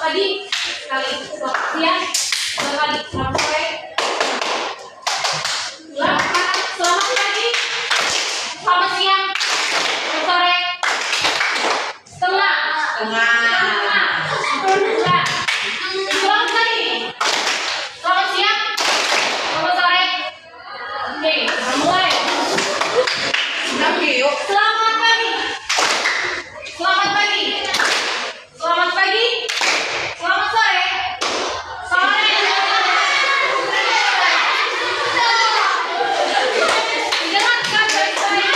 Pagi kali siang, 2 kali selamat sore. Selamat pagi, selamat siang, selamat sore. Setengah. Selamat pagi, selamat siang, selamat sore. Oke, mulai. Selamat pagi, selamat pagi, selamat pagi. Selamat sore. Sore. Dengarkan baik-baik.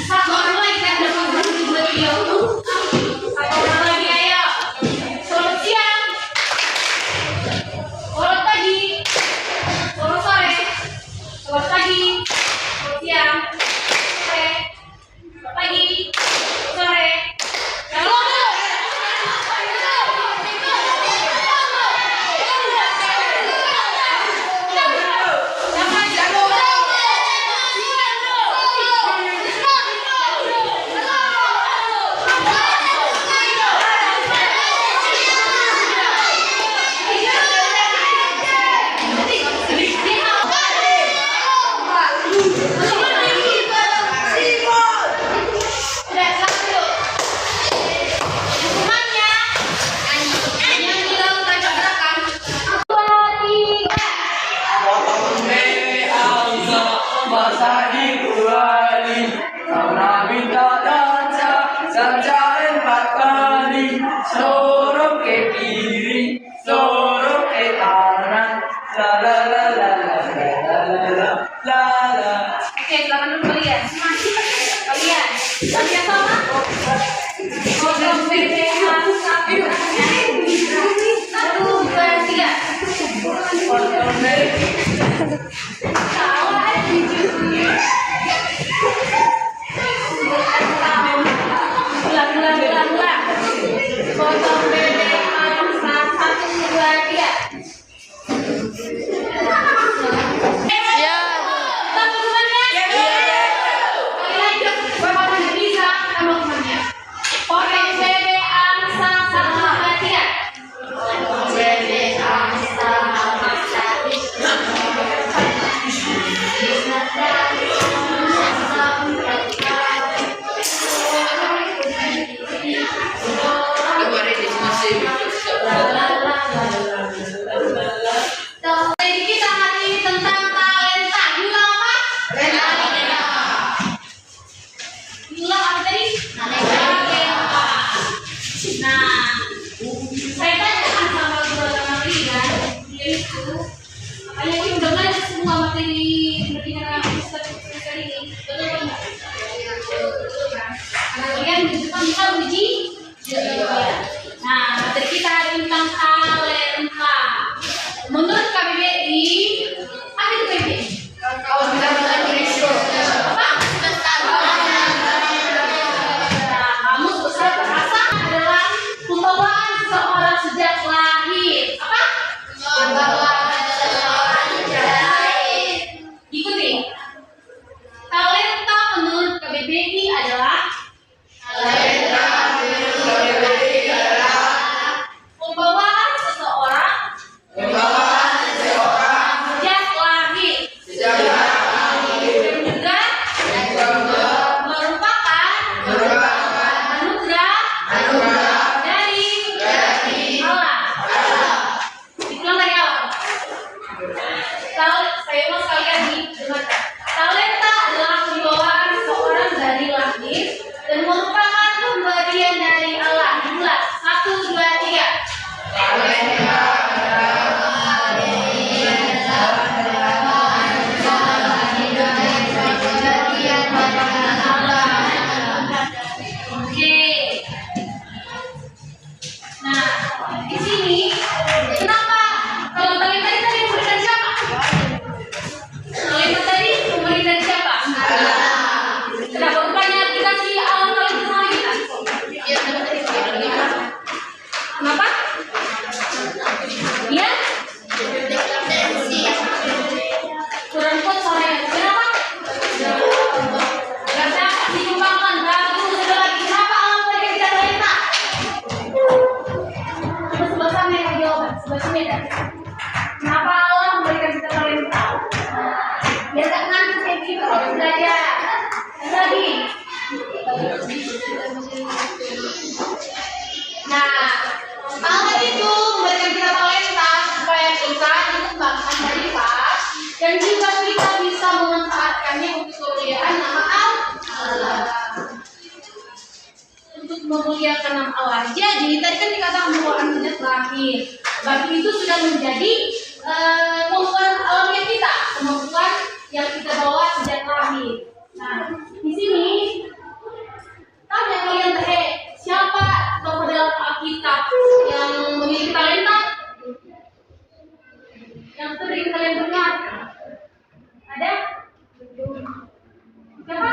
Satu orang lagi kan dapat video. Satu orang lagi ayo. Selamat siang. Selamat pagi. Selamat sore. Selamat pagi. Selamat siang. Sore. Pagi, sore, sorok ke kiri, sorok ke kanan, la la la la la la la la la. Oke, silakan dulu kalian. Kalian sama. Program PDH 1, 2, 3. Nah, talent itu memberikan kita talenta supaya kita dikembangkan dari pas dan juga kita bisa memanfaatkannya untuk kemuliaan nama Allah. Untuk memuliakan nama Allah. Jadi tadi kan dikatakan bahwa artinya terakhir. Bagi itu sudah menjadi kemampuan alamiah kita, kemampuan yang kita bawa sejak lahir. Nah, di sini tanya kalian siapa tokoh dalam Alkitab yang memiliki talenta? Yang sering kalian dengar? Ada? Siapa?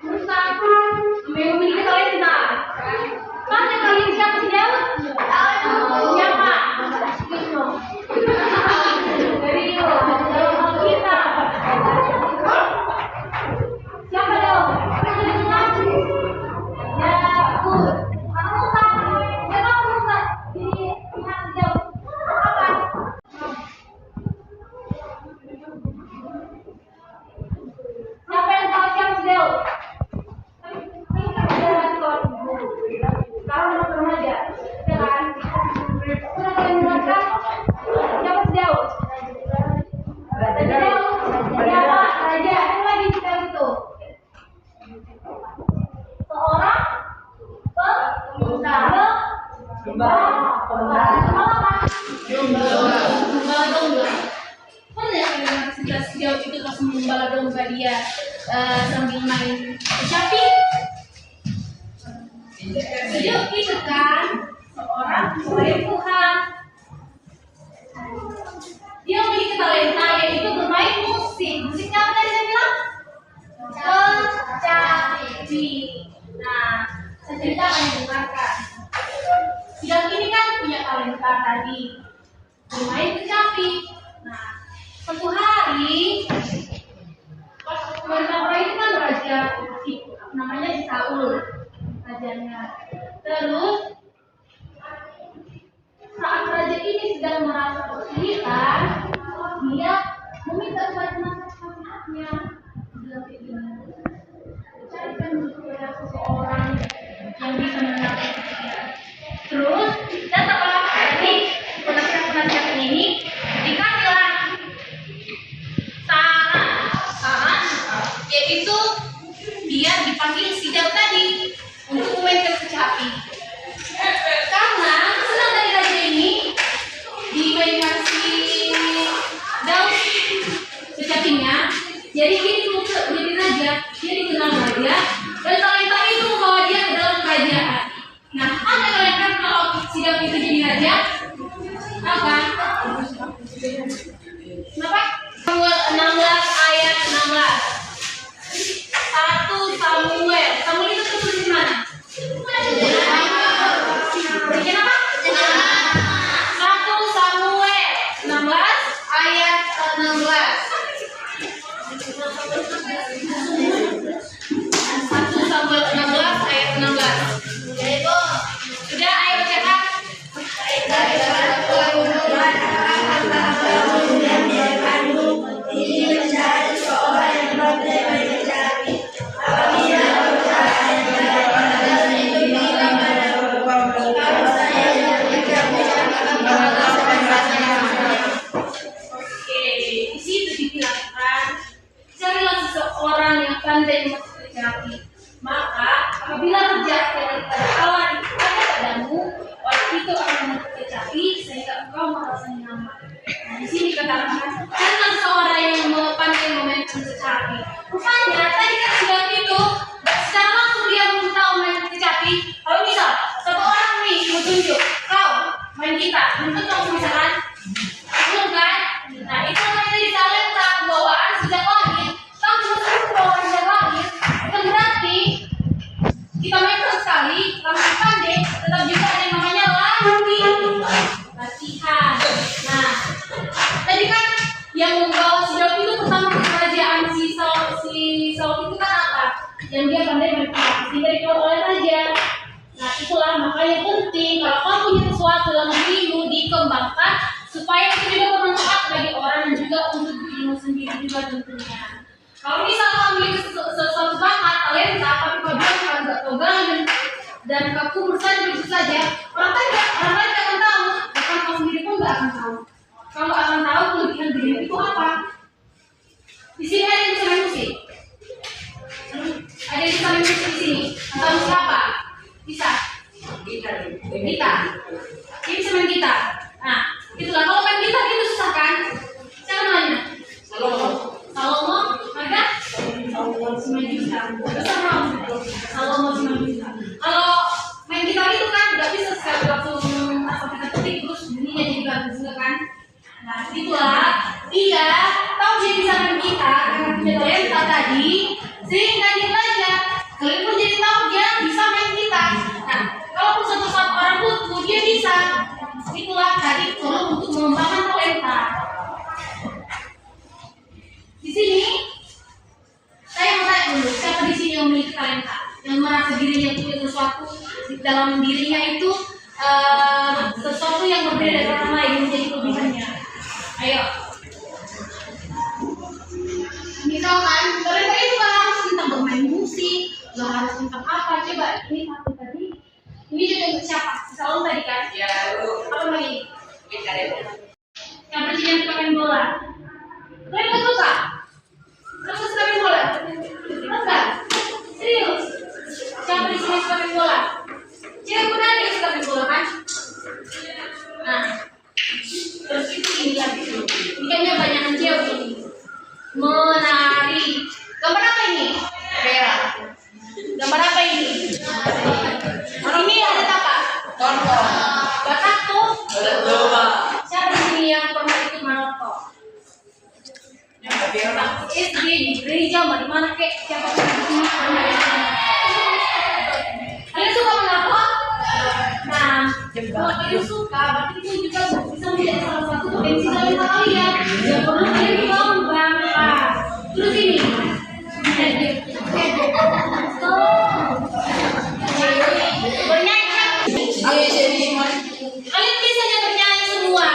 Musa. Yang memiliki talenta. Tanya kalian siapa sih Daud? Siapa? Dari dalam Alkitab. Siapa Daud? Sejauh itu pas mengembala domba dia sambil main kecapi. Sejauh itu kan seorang murid Tuhan. Dia memiliki talenta yaitu bermain musik. Musiknya apa tadi saya bilang? Kecapi. Nah, saya cerita akan didengarkan. Sidang ini kan punya talenta tadi bermain kecapi. Nah, suatu hari pas orang itu kan raja namanya si Saul rajanya. Terus saat raja ini sedang merasa kesulitan, dia meminta kepada nasihatnya, bilang kayak gini, carikan kepada seseorang yang bisa menenangkan dia. Terus datanglah tadi penasihat ini dikasihlah saran, yaitu dia dipanggil sidang tadi untuk memainkan kecapi. Karena senang dari raja ini dimainkan si Daud kecapinya, jadi jadi raja, dia dikenal raja, dan talenta itu membawa dia ke dalam kerajaan. Nah, apa kalian kan kalau si Daud itu jadi raja? Apa? Kenapa? 16 ayat 16. 1 Samuel. Samuel itu tertulis di mana? Bagian apa? 1 Samuel 16 ayat 16. 1 Samuel 16 ayat 16. Ya, Ibu. Sudah, ayo bacakan. Pandai memakai kecapi, maka apabila rejak yang daripada Allah ada padamu, orang itu akan memakai kecapi sehingga engkau merasa nyaman. Nah, di sini katakan tentang seorang yang pandai memainkan kecapi. Rupanya tadi kan sudah itu, secara langsung dia minta main kecapi. Kalau misal satu orang nih menunjuk, kau main gitar, tentu kamu bisa kan? Belum kan? Nah, itu namanya di talenta bawaan sejak lahir. Kita main sekali, langsung pandai, tetap juga ada yang namanya latihan. Nah, tadi kan yang membawa si Daud itu pertama ke kerajaan si Saul itu kan apa? Yang dia pandai berpihak sehingga dikeluar oleh raja. Nah, itulah makanya penting kalau kamu punya sesuatu dalam dirimu dikembangkan supaya itu juga bermanfaat bagi orang dan juga untuk dirimu sendiri juga tentunya. Kalau misalnya kamu memiliki sesuatu bakat, talenta, tapi kau bilang nggak pegang dan dan kamu berusaha begitu saja, orang lain tidak akan tahu, bahkan kau sendiri pun tidak akan tahu. Kalau akan tahu kelebihan dirimu itu apa. Di sini ada yang bisa main musik. Ada yang bisa main musik di sini. Atau musik apa? Bisa. Gitar. Dia bisa main gitar. Nah, itulah kalau main gitar itu susah kan? Siapa namanya? Salomo. Ada? Salomo main gitar. Salomo main gitar. Kalau main gitar itu kan nggak bisa sekali langsung asal kita ketik terus bunyinya jadi bagus kan? Nah, itulah dia tahu dia bisa main gitar karena punya talenta tadi, sehingga dia belajar. Kalian pun jadi tahu dia bisa main gitar. Nah, kalau suatu saat orang butuh dia bisa. Itulah tadi tolong untuk mengembangkan talenta. Di sini saya mau tanya dulu, siapa di sini yang memiliki talenta, yang merasa dirinya punya sesuatu di dalam dirinya itu sesuatu yang berbeda dari orang lain menjadi kelebihannya. Ayo. Misalkan talenta itu kan harus tentang bermain musik, nggak harus tentang apa. Coba ini satu tadi. Ini juga untuk siapa? Selalu tadi kan? Ya, lu. Apa lagi? Gitar ya. Yang presiden suka main bola. Kalian nggak suka? Kamu suka main bola? Enggak? Serius? Siapa di sini suka main bola? Cewek pun ada yang suka main bola kan? Nah, terus itu ini lagi. Ini kayaknya banyak cewek ini. Menari. Gambar apa ini? Merah. Gambar apa ini? Ini ada apa? Contoh. Batakku. Coba. Siapa di sini yang pernah ikut manoto? Yang biasa. SD di gereja, di mana kek? Siapa pun di sini pernah ikut manoto. Kalian suka manoto? Nah, kalau kalian suka, berarti itu juga bisa menjadi salah satu potensi talenta kalian yang perlu kalian kembangkan. Terus ini. Kalian bisa bernyanyi semua,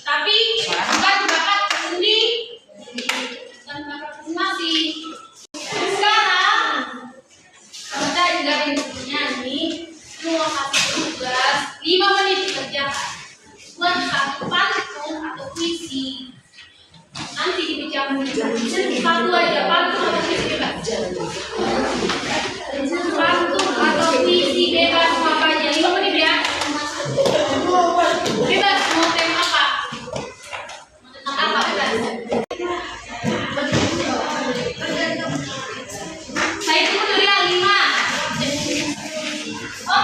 tapi bukan bakat sendiri, bukan bakat masing-masing. Sekarang kita juga bernyanyi, semua kasih tugas 5 menit dikerjakan buat satu pantun atau puisi. Nanti dibicarakan satu aja pantun atau puisi bebas. Pantun atau puisi bebas apa aja 5 menit ya. Bebas mau tema apa? Tentang apa bebas? Saya tunggu dulu ya 5 4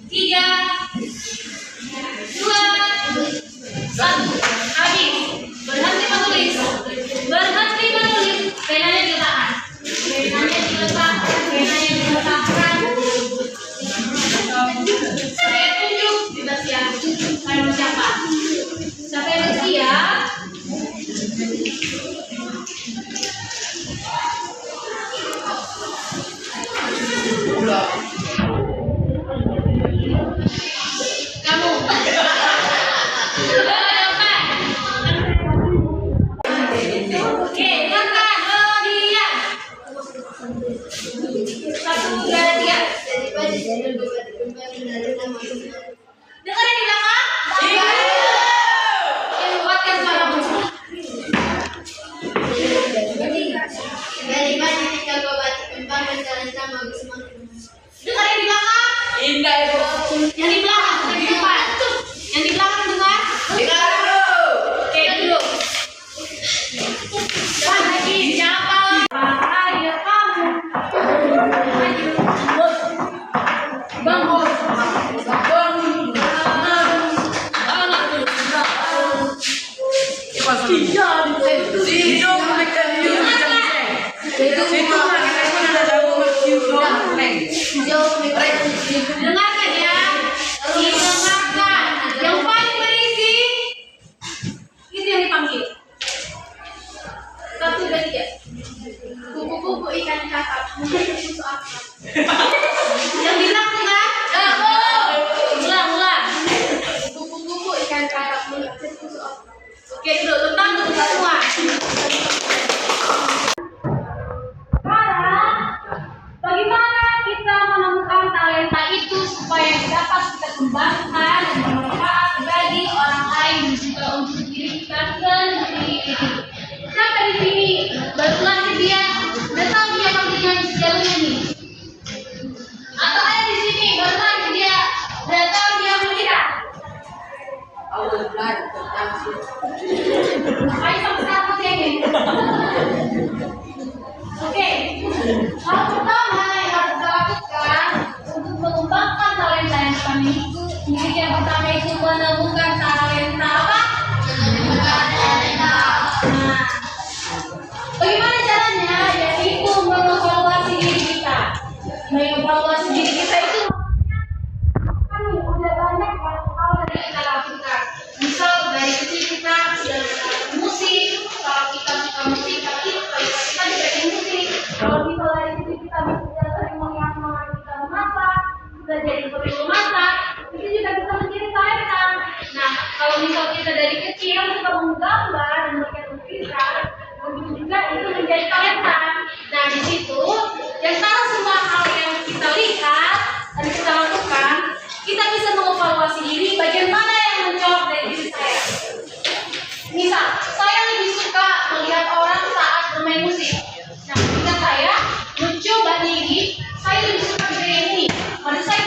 3 2 1 habis. Berhenti menulis. Penanya diletakkan. Saya tunjuk bebas ya. Kalian siapa? Siapa yang bersiap? Kamu. Oke, makan. Oh, dia. 1, 2, 3. Dengar yang di belakang? Iya. Yang kuatkan suaramu. Dengar yang di belakang? Indah itu. Yang di belakang, yang di depan. Yang di belakang dengar? Dengar dulu. Oke, duduk. Jangan lagi, siapa? Ayo kamu. Maju. Bangun. Dengarkan ya. Didengarkan. Yang paling berisi itu yang dipanggil. 1, 2, 3. Kupu-kupu ikan kakap menjadi susu apa? Yang bilang kan? Ulang. Kupu-kupu ikan kakap menjadi susu apa? Oke, duduk tentang semua. Sekarang, bagaimana kita juga untuk diri kita sendiri. Siapa di sini baru lahir dia, udah tahu dia mau dengan jalur ini? Atau ada di sini baru lahir dia, udah tahu dia menikah? Ayo sama-sama ini. Oke, hal pertama yang harus kita lakukan untuk mengembangkan talenta yang kita miliki, yang pertama itu menemukan talenta apa? Menemukan talenta. Nah, bagaimana caranya? Yaitu mengevaluasi diri kita. Mengevaluasi diri kita itu kan udah banyak hal yang kita lakukan. Misal dari kecil kita sudah musik, kalau kita suka musik, tapi kita juga di musik. Kalau misal dari kecil kita sudah sering melihat mama kita memasak, sudah jadi hobi memasak, itu juga bisa menjadi talenta. Nah, kalau misal kita dari kecil suka menggambar dan melihat lukisan, begitu juga itu menjadi talenta. Nah, di situ yang antara semua hal yang kita lihat dan kita lakukan, kita bisa mengevaluasi diri bagian mana yang mencolok dari diri saya. Misal, saya lebih suka melihat orang saat bermain musik. Nah, ketika saya mencoba diri, saya lebih suka bagian ini. Mari saya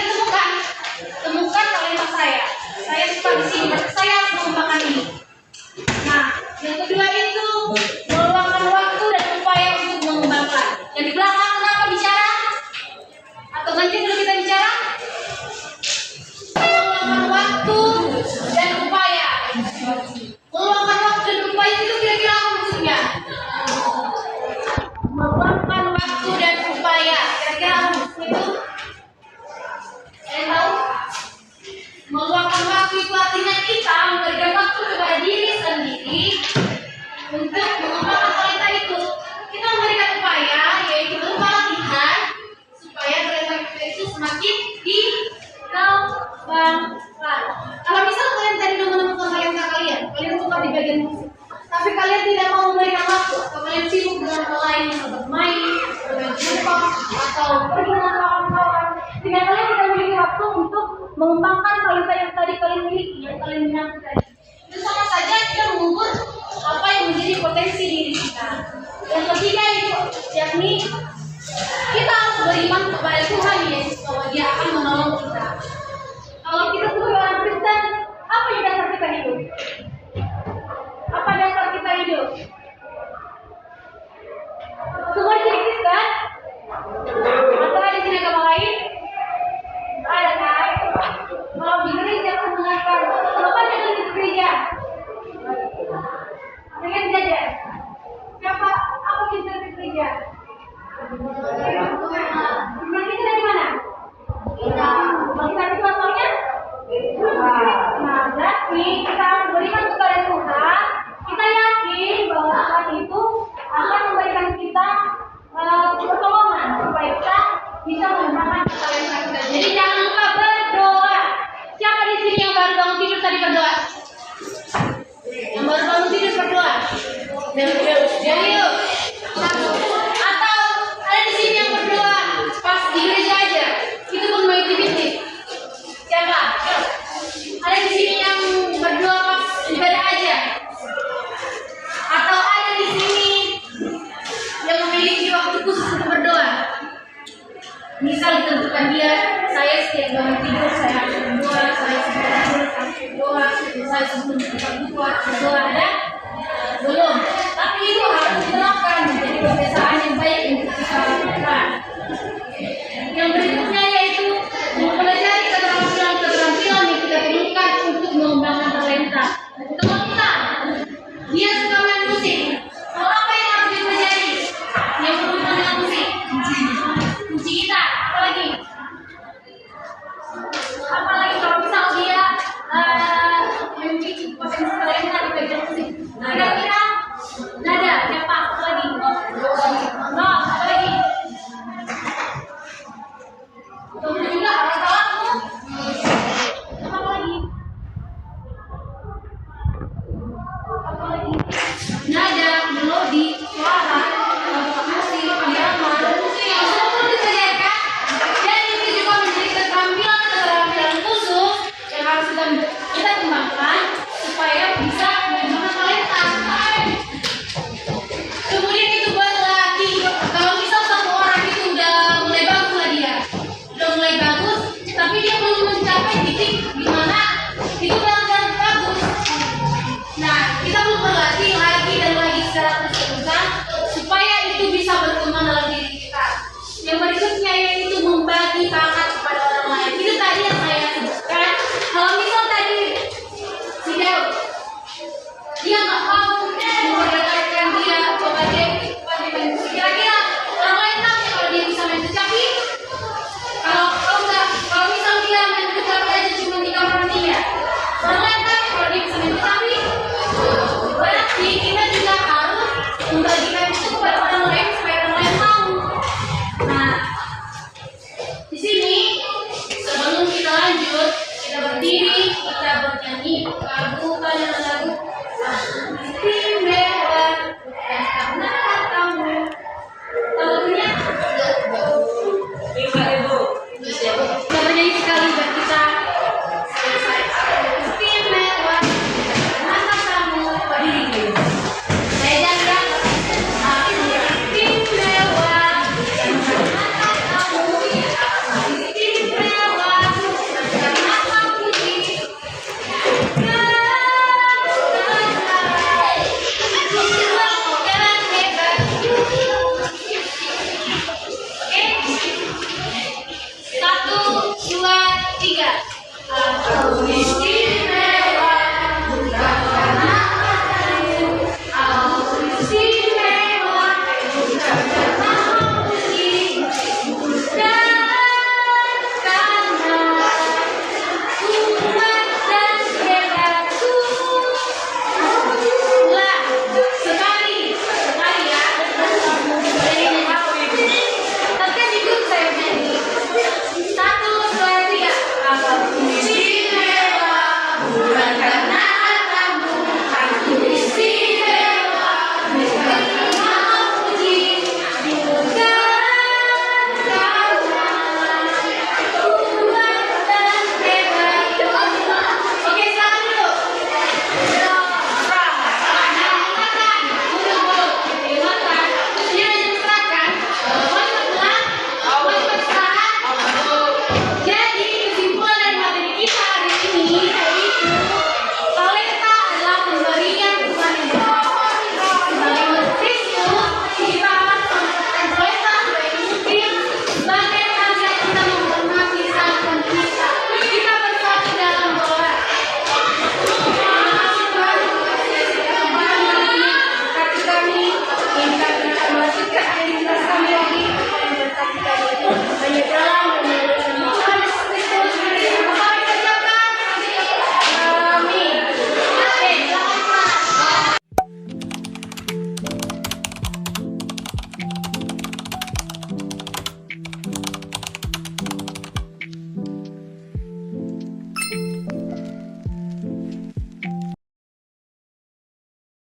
temukan talenta saya. Saya suka di sini, berarti saya harus mengembangkan ini. Nah, yang kedua itu meluangkan waktu dan upaya untuk mengembangkan. Yang di belakang kenapa bicara? Atau nanti dulu kita bicara? Meluangkan waktu dan upaya. Meluangkan waktu dan upaya itu kira-kira apa maksudnya? Meluangkan waktu dan upaya. Kira-kira apa maksudnya itu? Saya tahu? Meluangkan waktu itu artinya kita memberikan waktu kepada diri sendiri untuk mengembangkan talenta itu. Kita memberikan upaya, yaitu berupa latihan supaya talenta kita itu semakin dikembangkan. Kalau misal kalian tadi sudah menemukan talenta kalian suka di bagian musik, tapi kalian tidak mau memberikan waktu, atau kalian sibuk dengan hal lain, bermain, bermain handphone, atau pergi dengan kawan-kawan, sehingga kalian tidak memiliki waktu untuk mengembangkan talenta yang tadi kalian miliki, yang kalian minati tadi. Itu sama saja kita mengubur apa yang menjadi potensi diri kita. Yang ketiga itu yakni kita harus beriman kepada Tuhan Yesus bahwa Dia akan menolong kita. Kalau kita sebagai orang Kristen, apa yang dasar kita hidup? Apa dasar kita hidup? Semua jadi Kristen? Atau ada di sini agama lain? Ada kan? Kalau di gereja aku mendengarkan, kenapa jangan di gereja? Dengan saja. Siapa? Apa kita di gereja? Kita dari mana? Kita itu asalnya? Nah, berarti kita harus beriman kepada Tuhan. Kita yakin bahwa Tuhan itu akan memberikan kita pertolongan supaya kita bisa mengembangkan talenta kita. Jadi jangan lupa berdoa. Siapa di sini yang baru bangun tidur tadi berdoa? Yang baru bangun tidur berdoa? Yuk. Atau ada di sini yang berdoa pas di gereja aja? Itu pun mau aktivitas. Siapa? Ada di sini yang berdoa pas ibadah aja? Atau ada di sini yang memiliki waktu khusus untuk berdoa? Misal ditentukan dia, saya setiap bangun tidur saya harus berdoa, saya sebelum tidur harus berdoa, saya sebelum tidur